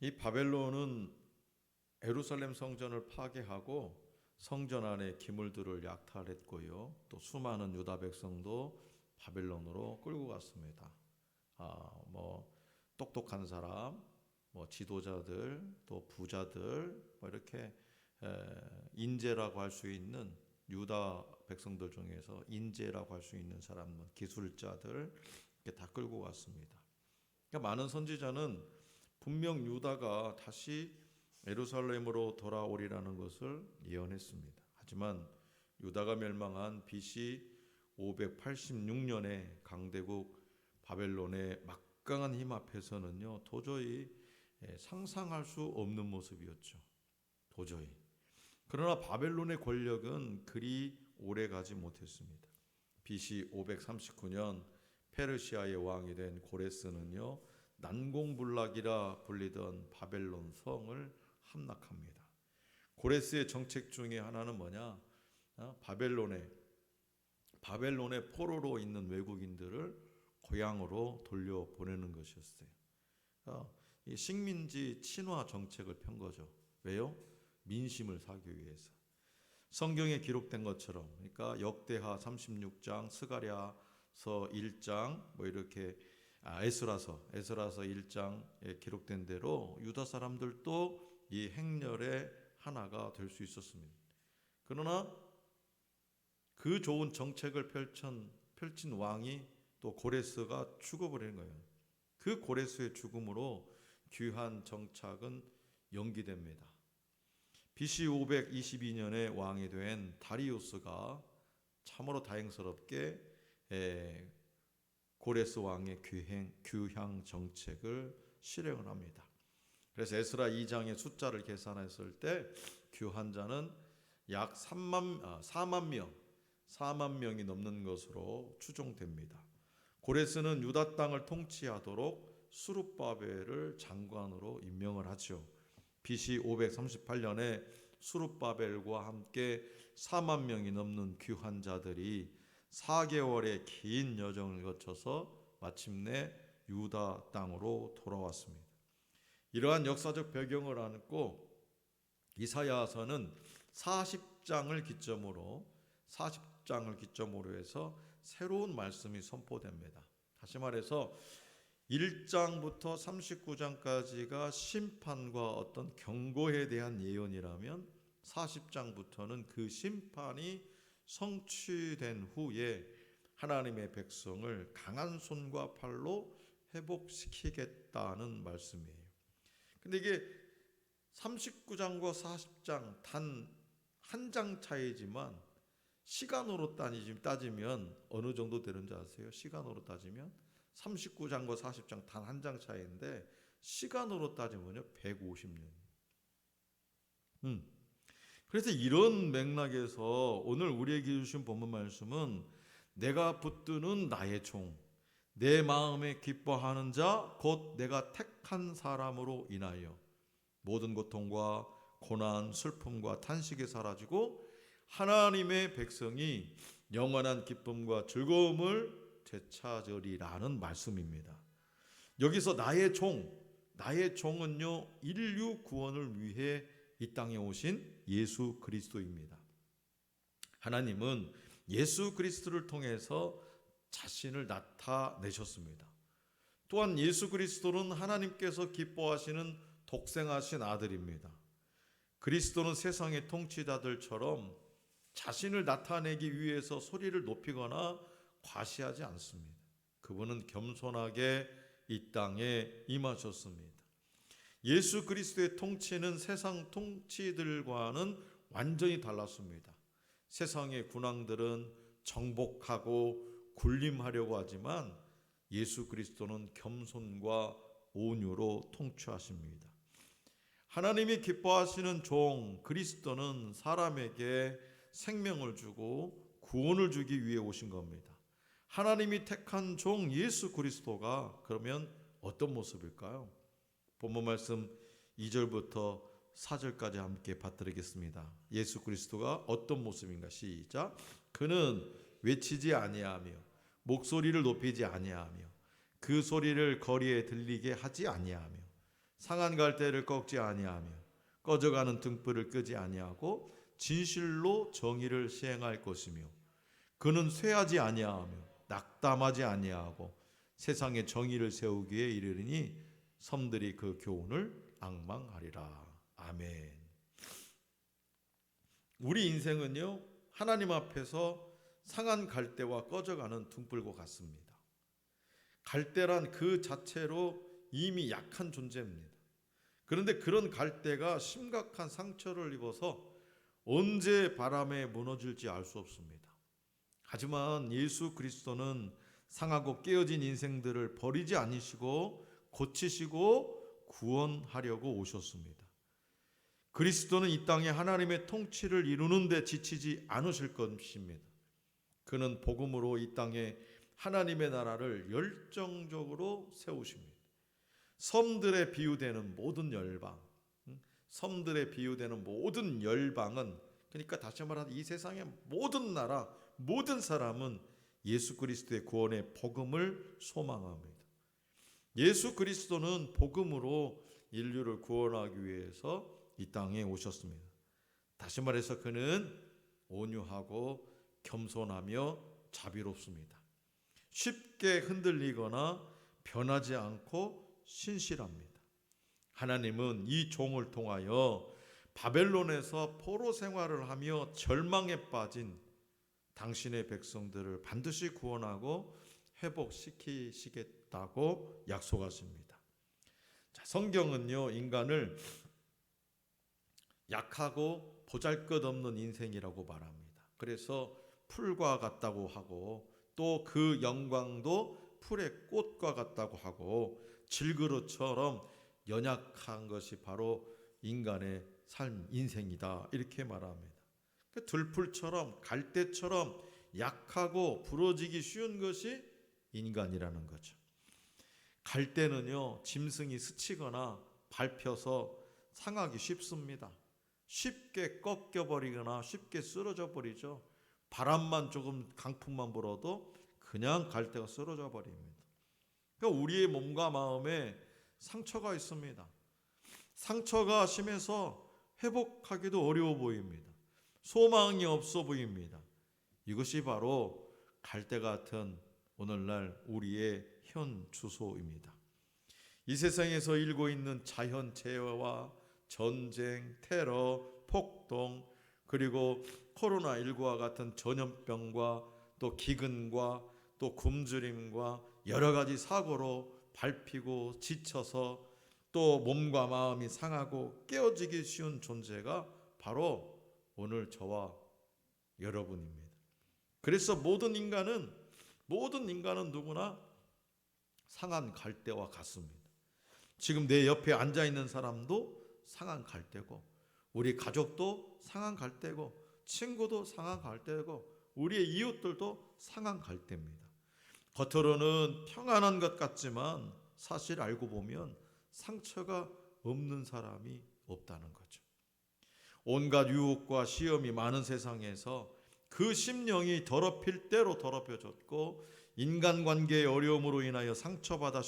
이 바벨론은 예루살렘 성전을 파괴하고 성전 안에 기물들을 약탈했고요. 또 수많은 유다 백성도 바벨론으로 끌고 갔습니다. 뭐 똑똑한 사람, 뭐 지도자들, 또 부자들, 뭐 이렇게 인재라고 할 수 있는 유다 백성들 중에서 인재라고 할 수 있는 사람, 기술자들 이렇게 다 끌고 갔습니다. 그러니까 많은 선지자는 분명 유다가 다시 예루살렘으로 돌아오리라는 것을 예언했습니다. 하지만 유다가 멸망한 BC 586년에 강대국 바벨론의 막강한 힘 앞에서는요, 도저히 상상할 수 없는 모습이었죠. 도저히. 그러나 바벨론의 권력은 그리 오래 가지 못했습니다. BC 539년 페르시아의 왕이 된 고레스는요, 난공불락이라 불리던 바벨론 성을 함락합니다. 고레스의 정책 중에 하나는 뭐냐? 바벨론의 포로로 있는 외국인들을 고향으로 돌려보내는 것이었어요. 이 식민지 친화 정책을 편 거죠. 왜요? 민심을 사기 위해서. 성경에 기록된 것처럼, 그러니까 역대하 36장, 스가랴서 1장, 뭐 이렇게 에스라서 1장에 기록된 대로 유다 사람들도 이 행렬의 하나가 될 수 있었습니다. 그러나 그 좋은 정책을 펼친 왕이 또 고레스가 죽어버리는 거예요. 그 고레스의 죽음으로 귀한 정착은 연기됩니다. BC 522년에 왕이 된 다리우스가 참으로 다행스럽게 고레스 왕의 규향 정책을 실행을 합니다. 그래서 에스라 2장의 숫자를 계산했을 때 규한자는 약 4만 명이 넘는 것으로 추정됩니다. 고레스는 유다 땅을 통치하도록 수룹바벨을 장관으로 임명을 하죠. BC 538년에 수룹바벨과 함께 4만 명이 넘는 귀환자들이 4개월의 긴 여정을 거쳐서 마침내 유다 땅으로 돌아왔습니다. 이러한 역사적 배경을 안고 이사야서는 40장을 기점으로 해서 새로운 말씀이 선포됩니다. 다시 말해서 1장부터 39장까지가 심판과 어떤 경고에 대한 예언이라면 40장부터는 그 심판이 성취된 후에 하나님의 백성을 강한 손과 팔로 회복시키겠다는 말씀이에요. 근데 이게 39장과 40장 단 한 장 차이지만 시간으로 따지면 어느 정도 되는지 아세요? 시간으로 따지면 39장과 40장 단 한 장 차이인데 시간으로 따지면요 150년. 그래서 이런 맥락에서 오늘 우리에게 주신 본문 말씀은 내가 붙드는 나의 종, 내 마음에 기뻐하는 자, 곧 내가 택한 사람으로 인하여 모든 고통과 고난, 슬픔과 탄식이 사라지고 하나님의 백성이 영원한 기쁨과 즐거움을 되찾으리라는 말씀입니다. 여기서 나의 종은요 인류 구원을 위해 이 땅에 오신 예수 그리스도입니다. 하나님은 예수 그리스도를 통해서 자신을 나타내셨습니다. 또한 예수 그리스도는 하나님께서 기뻐하시는 독생하신 아들입니다. 그리스도는 세상의 통치자들처럼 자신을 나타내기 위해서 소리를 높이거나 과시하지 않습니다. 그분은 겸손하게 이 땅에 임하셨습니다. 예수 그리스도의 통치는 세상 통치들과는 완전히 달랐습니다. 세상의 군왕들은 정복하고 군림하려고 하지만 예수 그리스도는 겸손과 온유로 통치하십니다. 하나님이 기뻐하시는 종 그리스도는 사람에게 생명을 주고 구원을 주기 위해 오신 겁니다. 하나님이 택한 종 예수 그리스도가 그러면 어떤 모습일까요? 본문 말씀 2절부터 4절까지 함께 받들겠습니다. 예수 그리스도가 어떤 모습인가? 시작. 그는 외치지 아니하며 목소리를 높이지 아니하며 그 소리를 거리에 들리게 하지 아니하며 상한 갈대를 꺾지 아니하며 꺼져가는 등불을 끄지 아니하고 진실로 정의를 시행할 것이며 그는 쇠하지 아니하며 낙담하지 아니하고 세상에 정의를 세우기에 이르리니 섬들이 그 교훈을 앙망하리라. 아멘. 우리 인생은요, 하나님 앞에서 상한 갈대와 꺼져가는 등불과 같습니다. 갈대란 그 자체로 이미 약한 존재입니다. 그런데 그런 갈대가 심각한 상처를 입어서 언제 바람에 무너질지 알 수 없습니다. 하지만 예수 그리스도는 상하고 깨어진 인생들을 버리지 않으시고 고치시고 구원하려고 오셨습니다. 그리스도는 이 땅에 하나님의 통치를 이루는 데 지치지 않으실 것입니다. 그는 복음으로 이 땅에 하나님의 나라를 열정적으로 세우십니다. 섬들에 비유되는 모든 열방, 섬들에 비유되는 모든 열방은, 그러니까 다시 말하면 이 세상의 모든 나라, 모든 사람은 예수 그리스도의 구원의 복음을 소망합니다. 예수 그리스도는 복음으로 인류를 구원하기 위해서 이 땅에 오셨습니다. 다시 말해서 그는 온유하고 겸손하며 자비롭습니다. 쉽게 흔들리거나 변하지 않고 신실합니다. 하나님은 이 종을 통하여 바벨론에서 포로 생활을 하며 절망에 빠진 당신의 백성들을 반드시 구원하고 회복시키시겠다고 약속하십니다. 자, 성경은요, 인간을 약하고 보잘것없는 인생이라고 말합니다. 그래서 풀과 같다고 하고 또 그 영광도 풀의 꽃과 같다고 하고 질그릇처럼 연약한 것이 바로 인간의 삶, 인생이다, 이렇게 말합니다. 들풀처럼 갈대처럼 약하고 부러지기 쉬운 것이 인간이라는 거죠. 갈대는요, 짐승이 스치거나 밟혀서 상하기 쉽습니다. 쉽게 꺾여버리거나 쉽게 쓰러져 버리죠. 바람만 조금, 강풍만 불어도 그냥 갈대가 쓰러져 버립니다. 그러니까 우리의 몸과 마음에 상처가 있습니다. 상처가 심해서 회복하기도 어려워 보입니다. 소망이 없어 보입니다. 이것이 바로 갈대 같은 오늘날 우리의 현 주소입니다. 이 세상에서 일고 있는 자연재해와 전쟁, 테러, 폭동, 그리고 코로나19와 같은 전염병과 또 기근과 또 굶주림과 여러 가지 사고로 밟히고 지쳐서 또 몸과 마음이 상하고 깨어지기 쉬운 존재가 바로 오늘 저와 여러분입니다. 그래서 모든 인간은 누구나 상한 갈대와 같습니다. 지금 내 옆에 앉아있는 사람도 상한 갈대고, 우리 가족도 상한 갈대고, 친구도 상한 갈대고, 우리의 이웃들도 상한 갈대입니다. 겉으로는 평안한 것 같지만 사실 알고 보면 상처가 없는 사람이 없다는 거죠. 온갖 유혹과 시험이 많은 세상에서 그 심령이 더럽힐 대로 더럽혀졌고 인간관계의 어려움으로 인하여 상처받아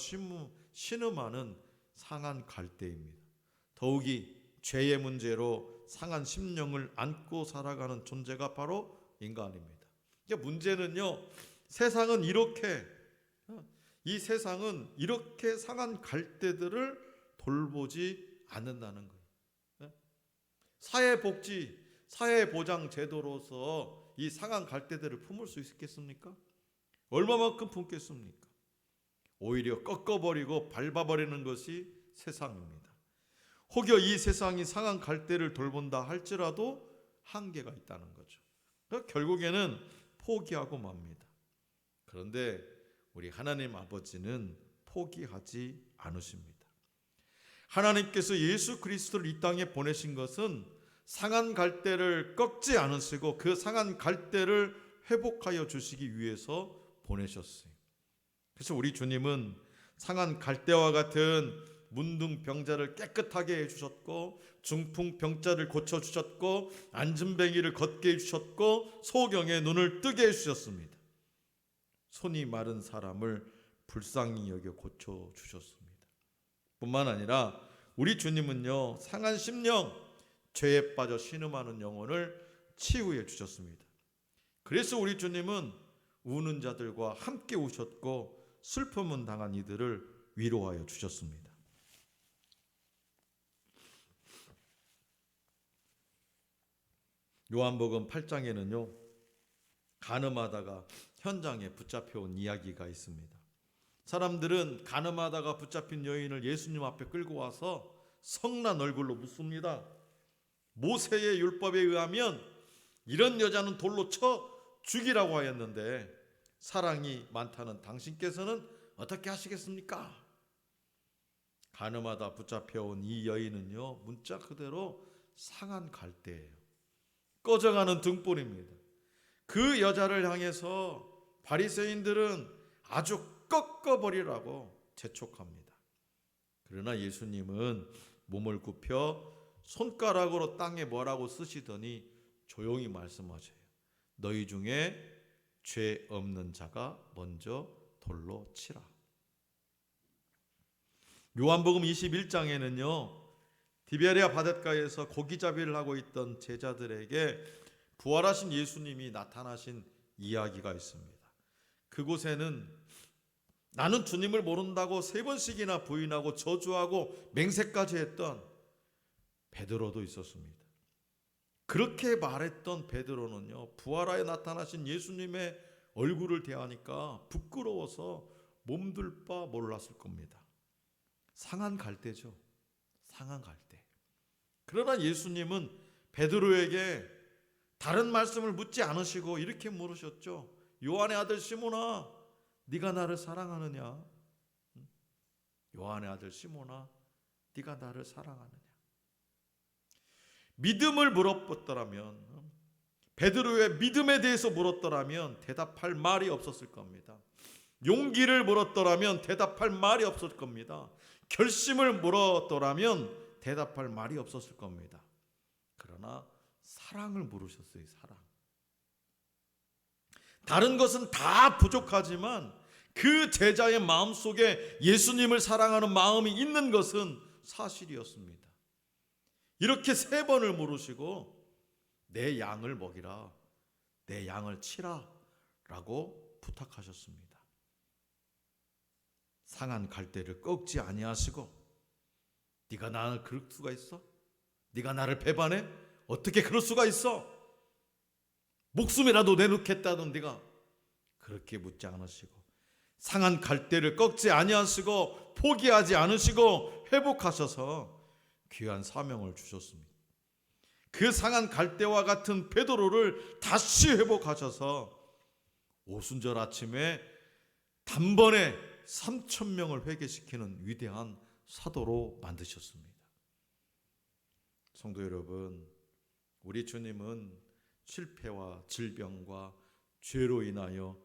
신음하는 상한 갈대입니다. 더욱이 죄의 문제로 상한 심령을 안고 살아가는 존재가 바로 인간입니다. 문제는요, 이 세상은 이렇게 상한 갈대들을 돌보지 않는다는 거예요. 사회복지, 사회보장 제도로서 이 상한 갈대들을 품을 수 있겠습니까? 얼마만큼 품겠습니까? 오히려 꺾어버리고 밟아버리는 것이 세상입니다. 혹여 이 세상이 상한 갈대를 돌본다 할지라도 한계가 있다는 거죠. 결국에는 포기하고 맙니다. 그런데 우리 하나님 아버지는 포기하지 않으십니다. 하나님께서 예수 그리스도를 이 땅에 보내신 것은 상한 갈대를 꺾지 않으시고 그 상한 갈대를 회복하여 주시기 위해서 보내셨어요. 그래서 우리 주님은 상한 갈대와 같은 문둥병자를 깨끗하게 해주셨고, 중풍병자를 고쳐주셨고, 앉은뱅이를 걷게 해주셨고, 소경의 눈을 뜨게 해주셨습니다. 손이 마른 사람을 불쌍히 여겨 고쳐주셨습니다. 뿐만 아니라 우리 주님은요, 상한 심령, 죄에 빠져 신음하는 영혼을 치유해 주셨습니다. 그래서 우리 주님은 우는 자들과 함께 우셨고 슬픔은 당한 이들을 위로하여 주셨습니다. 요한복음 8장에는요, 간음하다가 현장에 붙잡혀온 이야기가 있습니다. 사람들은 간음하다가 붙잡힌 여인을 예수님 앞에 끌고 와서 성난 얼굴로 묻습니다. 모세의 율법에 의하면 이런 여자는 돌로 쳐 죽이라고 하였는데 사랑이 많다는 당신께서는 어떻게 하시겠습니까? 간음하다 붙잡혀온 이 여인은요, 문자 그대로 상한 갈대예요. 꺼져가는 등불입니다. 그 여자를 향해서 바리새인들은 아주 꺾어버리라고 재촉합니다. 그러나 예수님은 몸을 굽혀 손가락으로 땅에 뭐라고 쓰시더니 조용히 말씀하셔요. 너희 중에 죄 없는 자가 먼저 돌로 치라. 요한복음 21장에는요, 디베리아 바닷가에서 고기잡이를 하고 있던 제자들에게 부활하신 예수님이 나타나신 이야기가 있습니다. 그곳에는 나는 주님을 모른다고 3번씩이나 부인하고 저주하고 맹세까지 했던 베드로도 있었습니다. 그렇게 말했던 베드로는요, 부활하여 나타나신 예수님의 얼굴을 대하니까 부끄러워서 몸둘 바 몰랐을 겁니다. 상한 갈대죠. 상한 갈대. 그러나 예수님은 베드로에게 다른 말씀을 묻지 않으시고 이렇게 물으셨죠. 요한의 아들 시몬아, 네가 나를 사랑하느냐? 요한의 아들 시몬아, 네가 나를 사랑하느냐? 믿음을 물었더라면, 베드로의 믿음에 대해서 물었더라면 대답할 말이 없었을 겁니다. 용기를 물었더라면 대답할 말이 없었을 겁니다. 결심을 물었더라면 대답할 말이 없었을 겁니다. 그러나 사랑을 물으셨어요. 사랑. 다른 것은 다 부족하지만 그 제자의 마음속에 예수님을 사랑하는 마음이 있는 것은 사실이었습니다. 이렇게 3번을 물으시고 내 양을 먹이라, 내 양을 치라 라고 부탁하셨습니다. 상한 갈대를 꺾지 아니하시고 네가 나를 그럴 수가 있어? 네가 나를 배반해? 어떻게 그럴 수가 있어? 목숨이라도 내놓겠다던 네가 그렇게 묻지 않으시고 상한 갈대를 꺾지 아니하시고 포기하지 않으시고 회복하셔서 귀한 사명을 주셨습니다. 그 상한 갈대와 같은 베드로를 다시 회복하셔서 오순절 아침에 단번에 3,000명을 회개시키는 위대한 사도로 만드셨습니다. 성도 여러분, 우리 주님은 실패와 질병과 죄로 인하여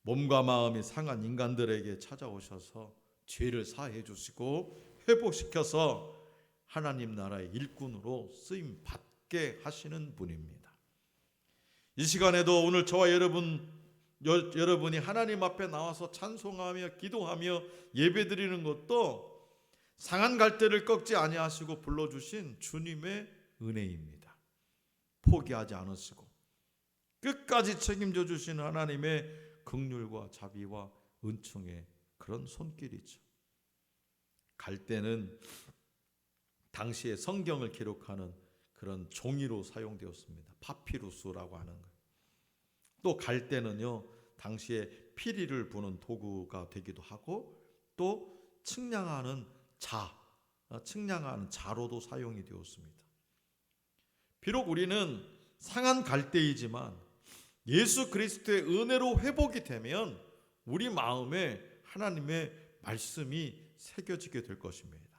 몸과 마음이 상한 인간들에게 찾아오셔서 죄를 사해 주시고 회복시켜서 하나님 나라의 일꾼으로 쓰임 받게 하시는 분입니다. 이 시간에도 오늘 저와 여러분이 하나님 앞에 나와서 찬송하며 기도하며 예배드리는 것도 상한 갈대를 꺾지 아니하시고 불러주신 주님의 은혜입니다. 포기하지 않으시고 끝까지 책임져 주시는 하나님의 긍휼과 자비와 은총의 그런 손길이죠. 갈대는 당시에 성경을 기록하는 그런 종이로 사용되었습니다. 파피루스라고 하는 것. 또 갈대는요, 당시에 피리를 부는 도구가 되기도 하고 또 측량하는 자로도 사용이 되었습니다. 비록 우리는 상한 갈대이지만 예수 그리스도의 은혜로 회복이 되면 우리 마음에 하나님의 말씀이 새겨지게 될 것입니다.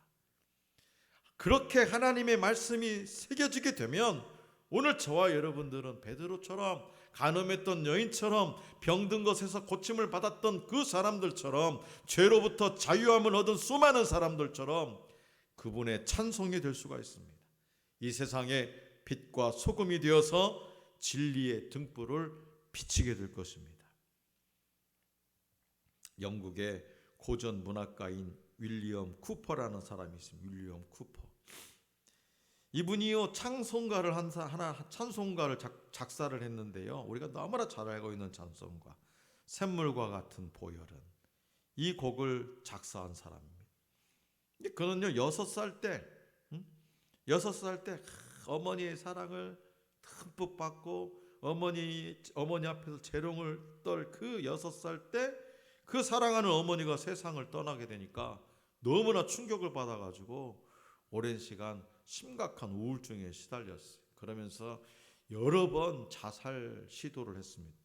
그렇게 하나님의 말씀이 새겨지게 되면 오늘 저와 여러분들은 베드로처럼 간음했던 여인처럼 병든 것에서 고침을 받았던 그 사람들처럼 죄로부터 자유함을 얻은 수많은 사람들처럼 그분의 찬송이 될 수가 있습니다. 이 세상에 빛과 소금이 되어서 진리의 등불을 비치게 될 것입니다. 영국의 고전 문학가인 윌리엄 쿠퍼라는 사람이 있습니다. 윌리엄 쿠퍼. 이분이요 찬송가를 찬송가를 작사를 했는데요. 우리가 너무나 잘 알고 있는 찬송가 샘물과 같은 보혈은, 이 곡을 작사한 사람입니다. 그는요 6살 때 어머니의 사랑을 듬뿍 받고 어머니 앞에서 재롱을 떨 그 6살 때 그 사랑하는 어머니가 세상을 떠나게 되니까 너무나 충격을 받아가지고 오랜 시간 심각한 우울증에 시달렸어요. 그러면서 여러 번 자살 시도를 했습니다.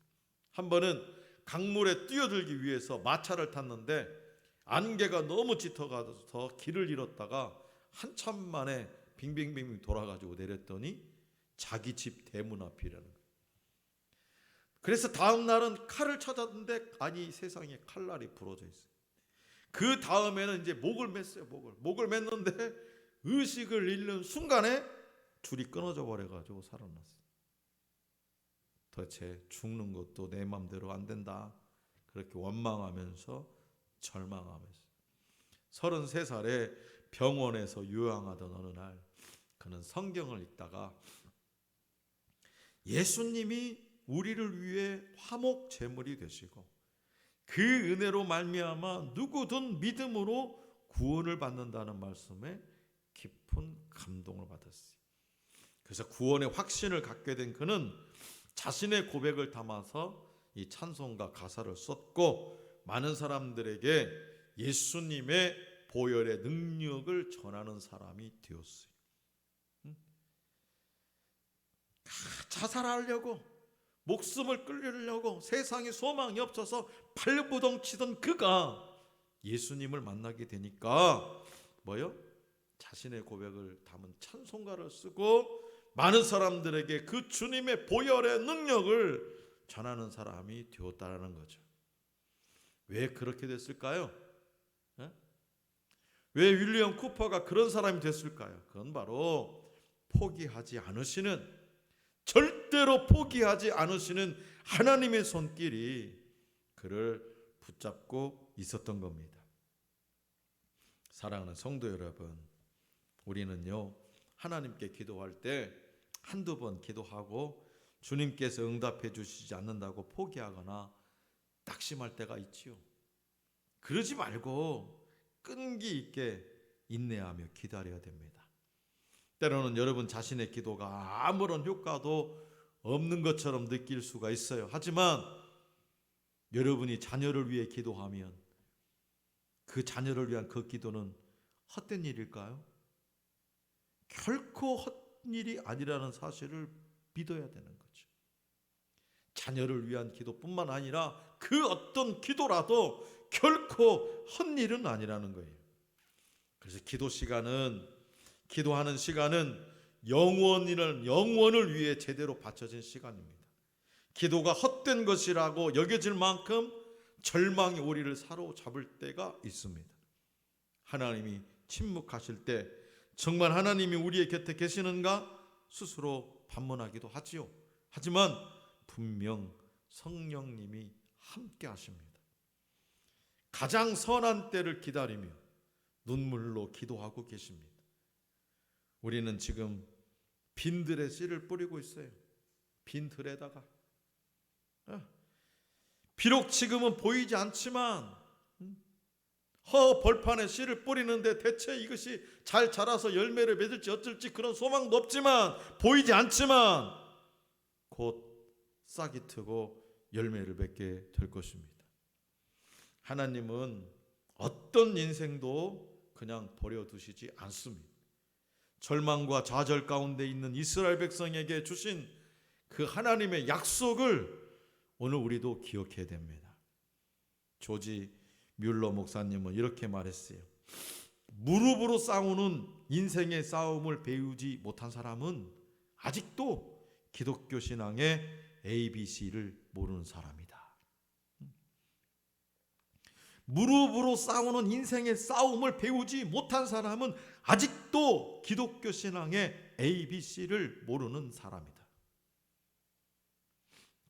한 번은 강물에 뛰어들기 위해서 마차를 탔는데 안개가 너무 짙어가서 길을 잃었다가 한참 만에 빙빙빙 돌아가지고 내렸더니 자기 집 대문 앞이라는 거예요. 그래서 다음 날은 칼을 찾았는데 아니 세상에 칼날이 부러져 있어요. 그 다음에는 이제 목을 맸어요. 목을 맸는데 의식을 잃는 순간에 줄이 끊어져 버려가지고 살아났어요. 도대체 죽는 것도 내 맘대로 안 된다, 그렇게 원망하면서 절망하면서 33살에 병원에서 요양하던 어느 날 그는 성경을 읽다가 예수님이 우리를 위해 화목 제물이 되시고 그 은혜로 말미암아 누구든 믿음으로 구원을 받는다는 말씀에 깊은 감동을 받았어요. 그래서 구원의 확신을 갖게 된 그는 자신의 고백을 담아서 이 찬송가 가사를 썼고 많은 사람들에게 예수님의 보혈의 능력을 전하는 사람이 되었어요. 자살하려고 목숨을 끌려고 세상에 소망이 없어서 발부동 치던 그가 예수님을 만나게 되니까 자신의 고백을 담은 찬송가를 쓰고 많은 사람들에게 그 주님의 보혈의 능력을 전하는 사람이 되었다는 거죠. 왜 그렇게 됐을까요? 왜 윌리엄 쿠퍼가 그런 사람이 됐을까요? 그건 바로 포기하지 않으시는, 절대로 포기하지 않으시는 하나님의 손길이 그를 붙잡고 있었던 겁니다. 사랑하는 성도 여러분, 우리는요 하나님께 기도할 때 한두 번 기도하고 주님께서 응답해 주시지 않는다고 포기하거나 낙심할 때가 있지요. 그러지 말고 끈기 있게 인내하며 기다려야 됩니다. 때로는 여러분 자신의 기도가 아무런 효과도 없는 것처럼 느낄 수가 있어요. 하지만 여러분이 자녀를 위해 기도하면 그 자녀를 위한 그 기도는 헛된 일일까요? 결코 헛일이 아니라는 사실을 믿어야 되는 거죠. 자녀를 위한 기도뿐만 아니라 그 어떤 기도라도 결코 헛일은 아니라는 거예요. 그래서 기도하는 시간은 영원을 위해 제대로 바쳐진 시간입니다. 기도가 헛된 것이라고 여겨질 만큼 절망이 우리를 사로잡을 때가 있습니다. 하나님이 침묵하실 때 정말 하나님이 우리의 곁에 계시는가 스스로 반문하기도 하지요. 하지만 분명 성령님이 함께 하십니다. 가장 선한 때를 기다리며 눈물로 기도하고 계십니다. 우리는 지금 빈들에 씨를 뿌리고 있어요. 빈 들에다가. 비록 지금은 보이지 않지만 허 벌판에 씨를 뿌리는데 대체 이것이 잘 자라서 열매를 맺을지 어쩔지 그런 소망도 없지만, 보이지 않지만 곧 싹이 트고 열매를 맺게 될 것입니다. 하나님은 어떤 인생도 그냥 버려두시지 않습니다. 절망과 좌절 가운데 있는 이스라엘 백성에게 주신 그 하나님의 약속을 오늘 우리도 기억해야 됩니다. 조지 뮬러 목사님은 이렇게 말했어요. 무릎으로 싸우는 인생의 싸움을 배우지 못한 사람은 아직도 기독교 신앙의 ABC를 모르는 사람이다. 무릎으로 싸우는 인생의 싸움을 배우지 못한 사람은 아직도 기독교 신앙의 ABC를 모르는 사람이다.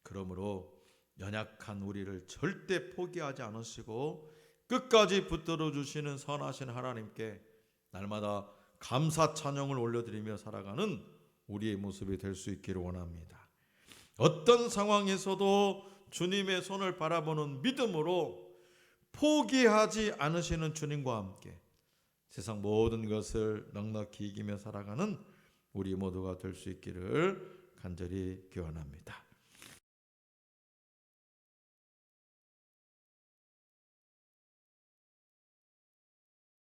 그러므로 연약한 우리를 절대 포기하지 않으시고 끝까지 붙들어 주시는 선하신 하나님께 날마다 감사 찬양을 올려드리며 살아가는 우리의 모습이 될 수 있기를 원합니다. 어떤 상황에서도 주님의 손을 바라보는 믿음으로 포기하지 않으시는 주님과 함께 세상 모든 것을 넉넉히 이기며 살아가는 우리 모두가 될 수 있기를 간절히 기원합니다.